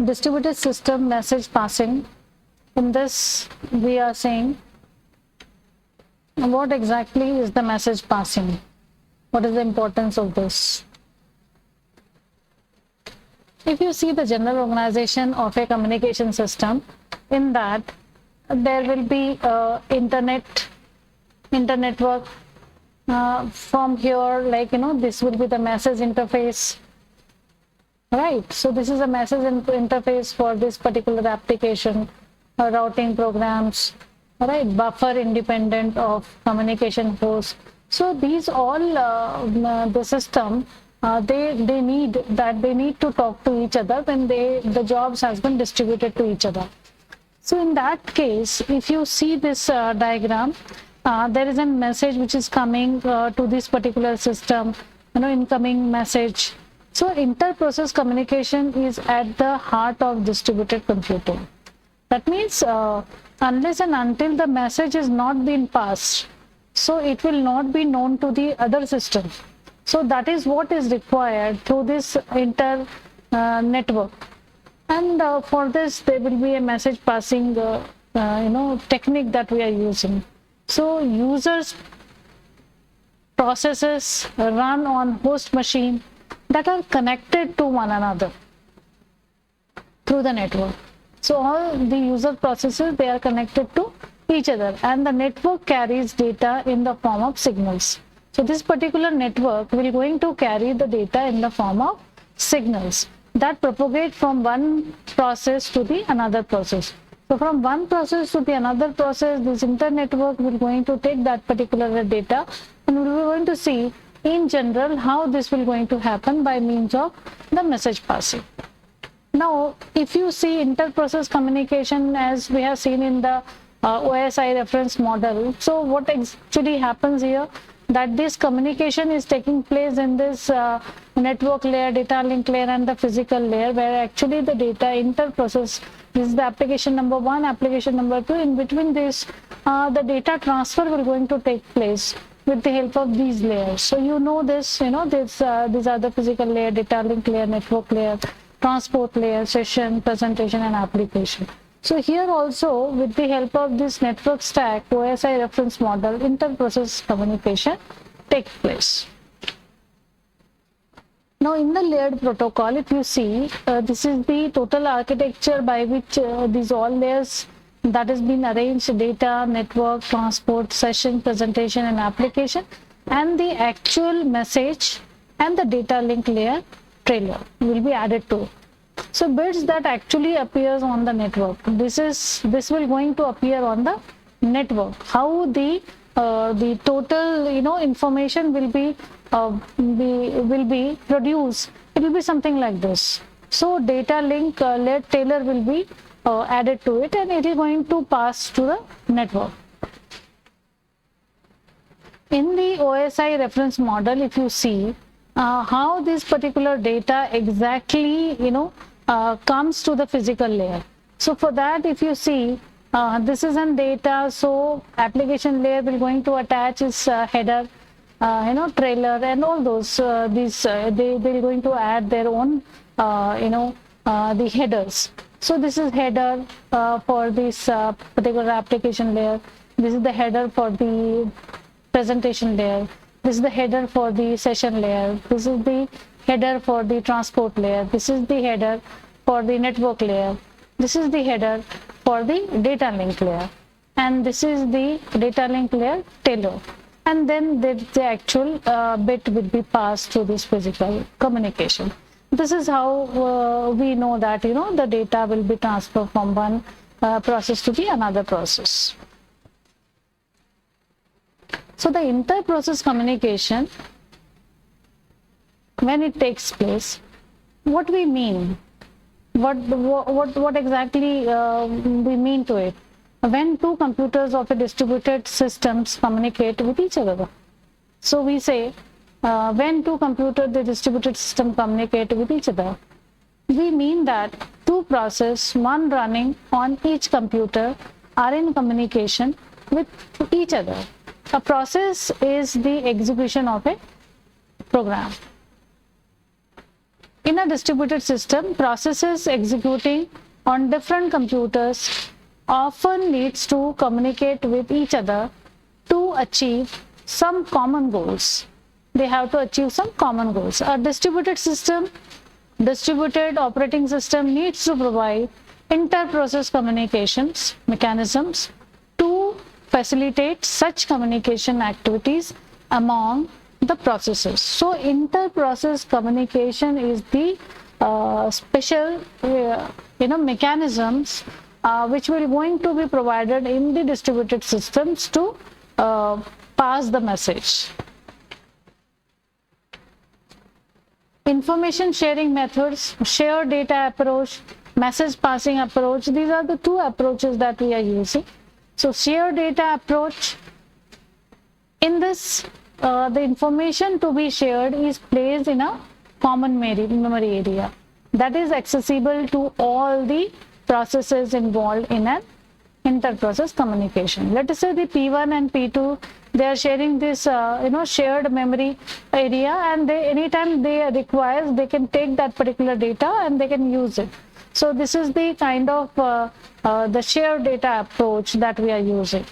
distributed system message passing. In this, we are saying what exactly is the message passing? What is the importance of this? If you see the general organization of a communication system, in that there will be internet network. From here, like this will be the message interface, right? So this is a message interface for this particular application, routing programs, right? Buffer independent of communication host. So these all the system they need to talk to each other when the jobs has been distributed to each other. So in that case, if you see this diagram, there is a message which is coming to this particular system, incoming message. So inter-process communication is at the heart of distributed computing. That means unless and until the message is not been passed, so it will not be known to the other system. So that is what is required through this network. And for this, there will be a message passing, technique that we are using. So users processes run on host machine that are connected to one another through the network. So all the user processes, they are connected to each other, and the network carries data in the form of signals. So this particular network will going to carry the data in the form of signals that propagate from one process to the another process. So from one process to the another process, this inter-network will going to take that particular data, and we are going to see in general how this will going to happen by means of the message passing. Now, if you see inter-process communication, as we have seen in the OSI reference model, so what actually happens here, that this communication is taking place in this network layer, data link layer, and the physical layer, where actually the data inter-process, this is the application number 1, application number 2. In between this, the data transfer will going to take place with the help of these layers. So this, these are the physical layer, data link layer, network layer, transport layer, session, presentation, and application. So here also, with the help of this network stack, OSI reference model, inter-process communication takes place. Now in the layered protocol, if you see, this is the total architecture by which these all layers that has been arranged: data, network, transport, session, presentation, and application, and the actual message and the data link layer trailer will be added to it. So bits that actually appears on the network, this will going to appear on the network. How the total information will be produced, it will be something like this. So data link layer trailer will be added to it, and it is going to pass to the network. In the OSI reference model, if you see how this particular data exactly comes to the physical layer. So for that, if you see, this is an data, so application layer will going to attach its header, trailer, and all those they're going to add their own the headers. So this is header for this particular application layer. This is the header for the presentation layer. This is the header for the session layer. This is the header for the transport layer. This is the header for the network layer. This is the header for the data link layer. And this is the data link layer trailer. And then the actual bit will be passed to this physical communication. This is how we know that the data will be transferred from one process to the another process. So the inter-process communication, when it takes place, what we mean, what exactly we mean to it? When two computers of a distributed systems communicate with each other. So we say when two computers, the distributed system communicate with each other, we mean that two processes, one running on each computer, are in communication with each other. A process is the execution of a program. In a distributed system, processes executing on different computers often needs to communicate with each other to achieve some common goals. They have to achieve some common goals. A distributed system, distributed operating system needs to provide inter-process communications mechanisms to facilitate such communication activities among the processes. So inter-process communication is the special mechanisms which will going to be provided in the distributed systems to pass the message. Information sharing methods, shared data approach, message passing approach, these are the two approaches that we are using. So shared data approach, in this the information to be shared is placed in a common memory area that is accessible to all the processes involved in an inter-process communication. Let us say the P1 and P2, they are sharing this shared memory area, and they, anytime they require, they can take that particular data and they can use it. So this is the kind of the shared data approach that we are using.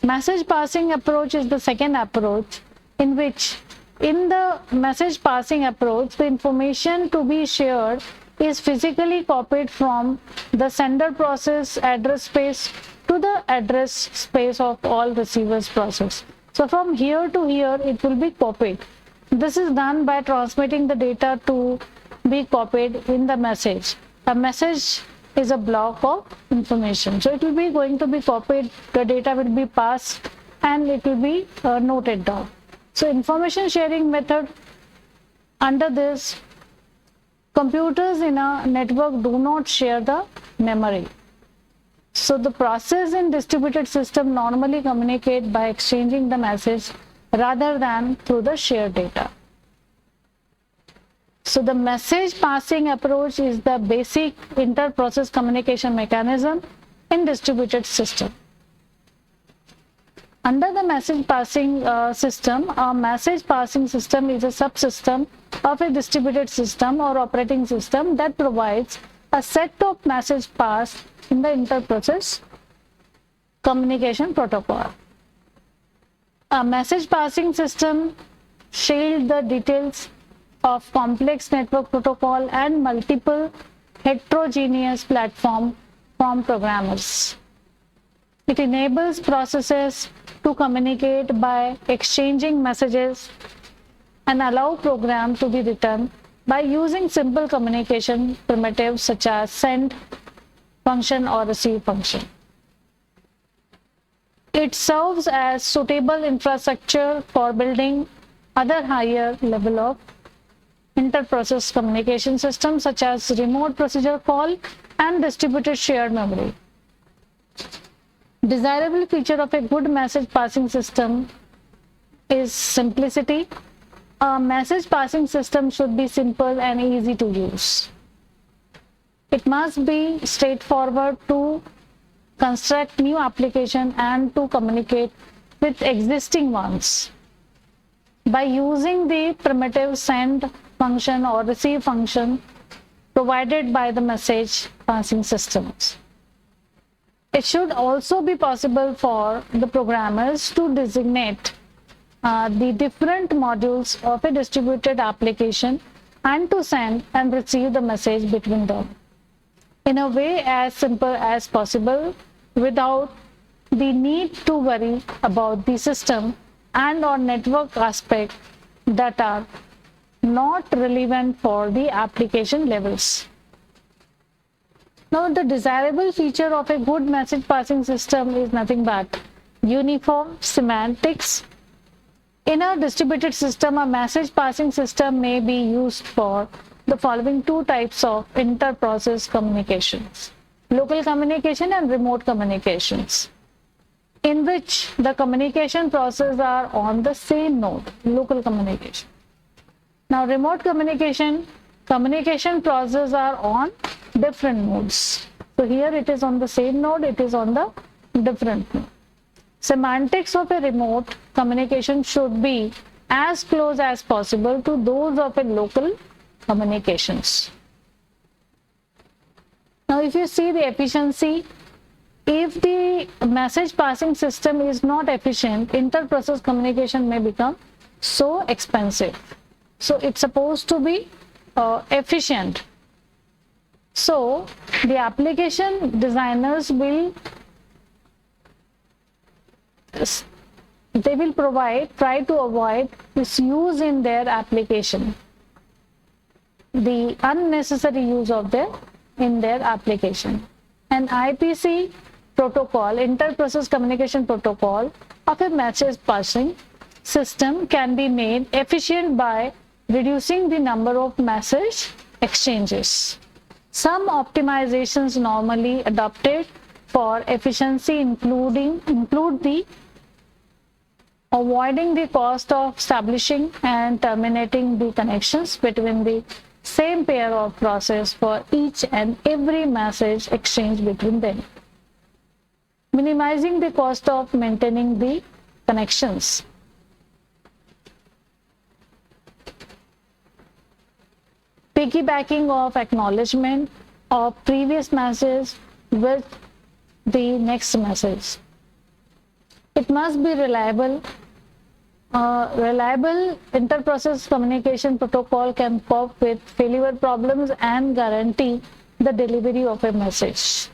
Message passing approach is the second approach, in which in the message passing approach, the information to be shared is physically copied from the sender process address space to the address space of all receivers process. So from here to here it will be copied. This is done by transmitting the data to be copied in the message. A message is a block of information, so it will be going to be copied, the data will be passed and it will be noted down. So information sharing method, under this, computers in a network do not share the memory. So the process in distributed system normally communicate by exchanging the message rather than through the shared data. So the message passing approach is the basic inter-process communication mechanism in distributed system. Under the message passing system, a message passing system is a subsystem of a distributed system or operating system that provides a set of message passed in the inter-process communication protocol. A message passing system shields the details of complex network protocol and multiple heterogeneous platform from programmers. It enables processes to communicate by exchanging messages and allow program to be written by using simple communication primitives such as send function or receive function. It serves as suitable infrastructure for building other higher level of inter-process communication systems such as remote procedure call and distributed shared memory. Desirable feature of a good message passing system is simplicity. A message passing system should be simple and easy to use. It must be straightforward to construct new application and to communicate with existing ones by using the primitive send function or receive function provided by the message passing systems. It should also be possible for the programmers to designate the different modules of a distributed application and to send and receive the message between them in a way as simple as possible without the need to worry about the system and or network aspect that are not relevant for the application levels. Now, the desirable feature of a good message passing system is nothing but uniform semantics. In a distributed system, a message passing system may be used for the following two types of inter-process communications: local communication and remote communications, in which the communication processes are on the same node, local communication. Now, remote communication processes are on different nodes. So here it is on the same node, it is on the different node. Semantics of a remote communication should be as close as possible to those of a local communications. Now, if you see the efficiency, if the message passing system is not efficient, inter-process communication may become so expensive. So it's supposed to be efficient. So the application designers will try to avoid misuse in their application, the unnecessary use of in their application. An IPC protocol, inter-process communication protocol of a message passing system can be made efficient by reducing the number of message exchanges. Some optimizations normally adopted for efficiency include the avoiding the cost of establishing and terminating the connections between the same pair of process for each and every message exchange between them, minimizing the cost of maintaining the connections. Piggybacking of acknowledgement of previous message with the next message. It must be reliable. Reliable inter-process communication protocol can cope with failure problems and guarantee the delivery of a message.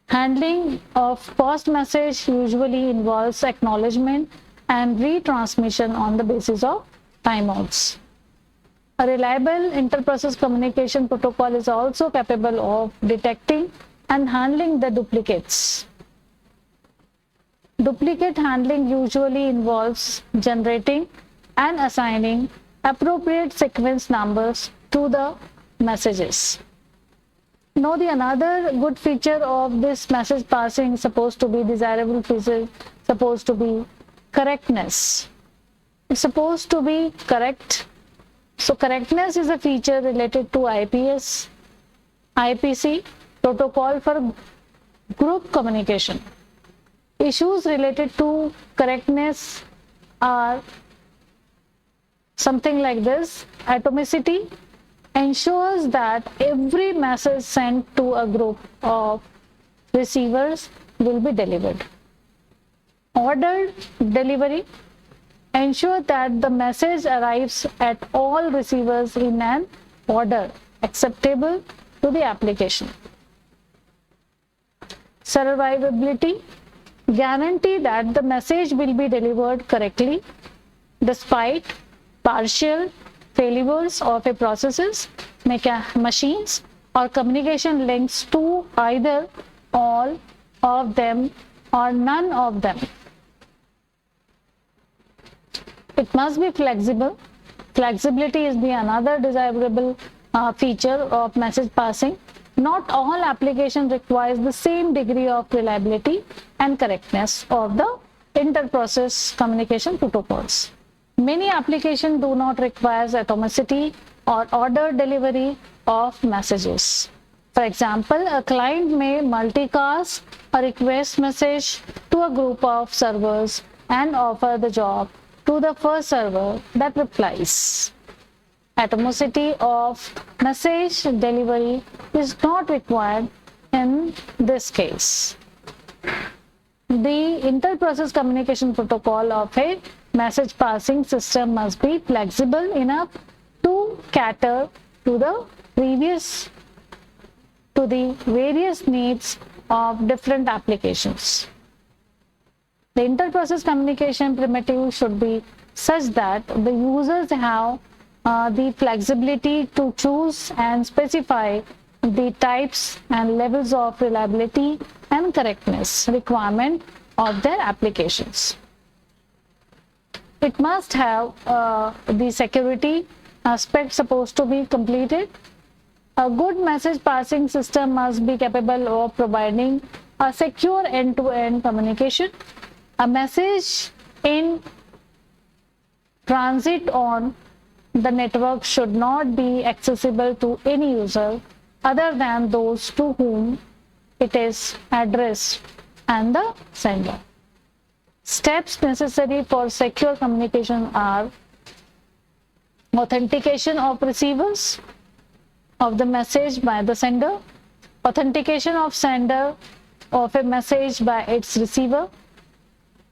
Handling of post message usually involves acknowledgement and retransmission on the basis of timeouts. A reliable inter-process communication protocol is also capable of detecting and handling the duplicates. Duplicate handling usually involves generating and assigning appropriate sequence numbers to the messages. Now, the another good feature of this message passing is supposed to be desirable feature, supposed to be correctness. It's supposed to be correct. So correctness is a feature related to IPC protocol for group communication. Issues related to correctness are something like this. Atomicity ensures that every message sent to a group of receivers will be delivered. Ordered delivery ensure that the message arrives at all receivers in an order acceptable to the application. Survivability guarantee that the message will be delivered correctly despite partial failures of a processes, machines, or communication links to either all of them or none of them. It must be flexible. Flexibility is the another desirable feature of message passing. Not all applications requires the same degree of reliability and correctness of the inter-process communication protocols. Many applications do not require atomicity or order delivery of messages. For example, a client may multicast a request message to a group of servers and offer the job to the first server that replies. Atomicity of message delivery is not required in this case. The inter-process communication protocol of a message passing system must be flexible enough to cater to the various needs of different applications. The inter-process communication primitive should be such that the users have the flexibility to choose and specify the types and levels of reliability and correctness requirement of their applications. It must have the security aspect supposed to be completed. A good message passing system must be capable of providing a secure end-to-end communication. A message in transit on the network should not be accessible to any user other than those to whom it is addressed and the sender. Steps necessary for secure communication are authentication of receivers of the message by the sender, authentication of sender of a message by its receiver,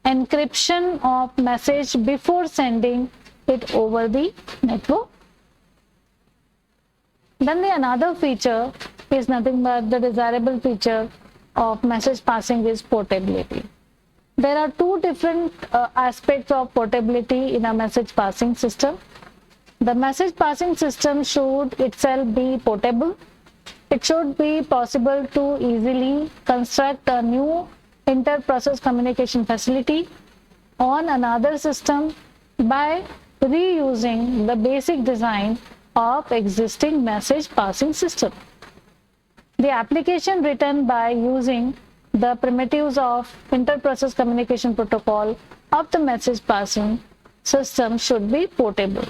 encryption of message before sending it over the network. Then the another feature is nothing but the desirable feature of message passing is portability. There are two different aspects of portability in a message passing system. The message passing system should itself be portable. It should be possible to easily construct a new inter-process communication facility on another system by reusing the basic design of existing message passing system. The application written by using the primitives of inter-process communication protocol of the message passing system should be portable.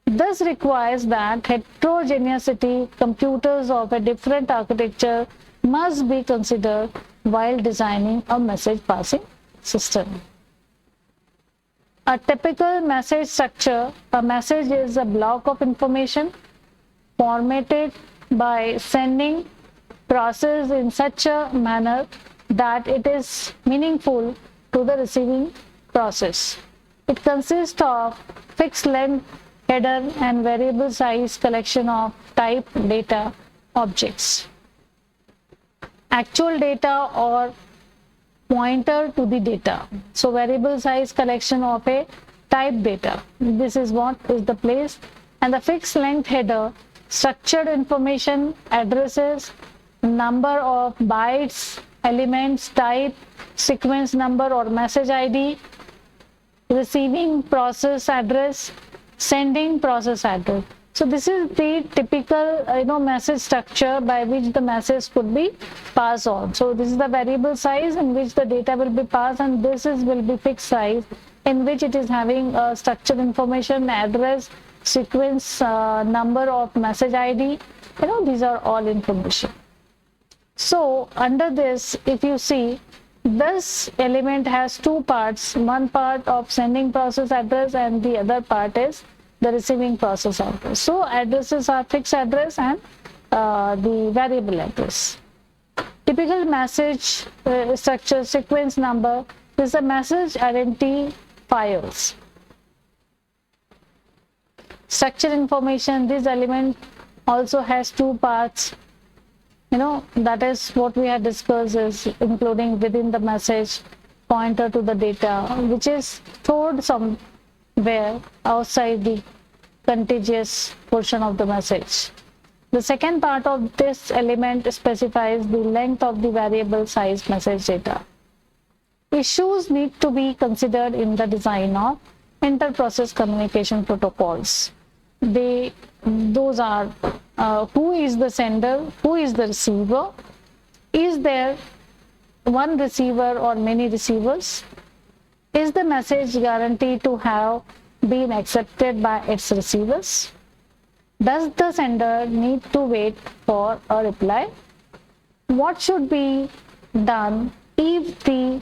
This requires that heterogeneity computers of a different architecture must be considered while designing a message passing system. A typical message structure, a message is a block of information formatted by sending process in such a manner that it is meaningful to the receiving process. It consists of fixed length header and variable size collection of type data objects, actual data or pointer to the data. So variable size collection of a type data. This is what is the place. And the fixed length header, structured information, addresses, number of bytes, elements, type, sequence number or message ID, receiving process address, sending process address. So this is the typical message structure by which the message could be passed on. So this is the variable size in which the data will be passed, and this will be fixed size in which it is having structured information, address, sequence, number of message ID. These are all information. So under this, if you see, this element has two parts. One part of sending process address and the other part is the receiving process address. So addresses are fixed address and the variable address. Typical message structure sequence number is the message identifiers. Structure information, this element also has two parts. That is what we had discussed, is including within the message pointer to the data, which is stored somewhere outside the contiguous portion of the message. The second part of this element specifies the length of the variable size message data. Issues need to be considered in the design of inter-process communication protocols. Those are who is the sender, who is the receiver, is there one receiver or many receivers, is the message guaranteed to have been accepted by its receivers, does the sender need to wait for a reply, what should be done if the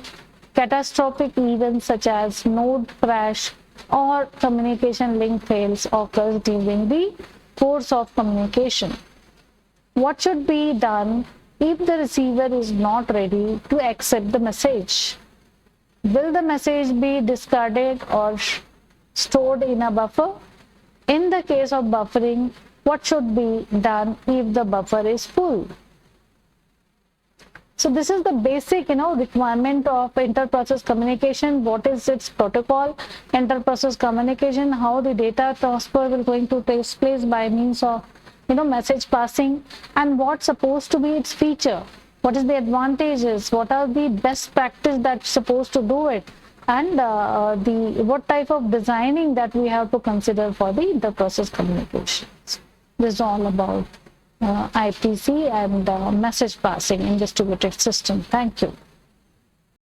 catastrophic events such as node crash or communication link fails occurs during the course of communication. What should be done if the receiver is not ready to accept the message? Will the message be discarded or stored in a buffer? In the case of buffering, what should be done if the buffer is full? So this is the basic requirement of inter-process communication. What is its protocol? Inter-process communication, how the data transfer will going to take place by means of message passing, and what's supposed to be its feature, what is the advantages, what are the best practice that's supposed to do it, and what type of designing that we have to consider for the inter-process communications. This is all about IPC and message passing in distributed system. Thank you.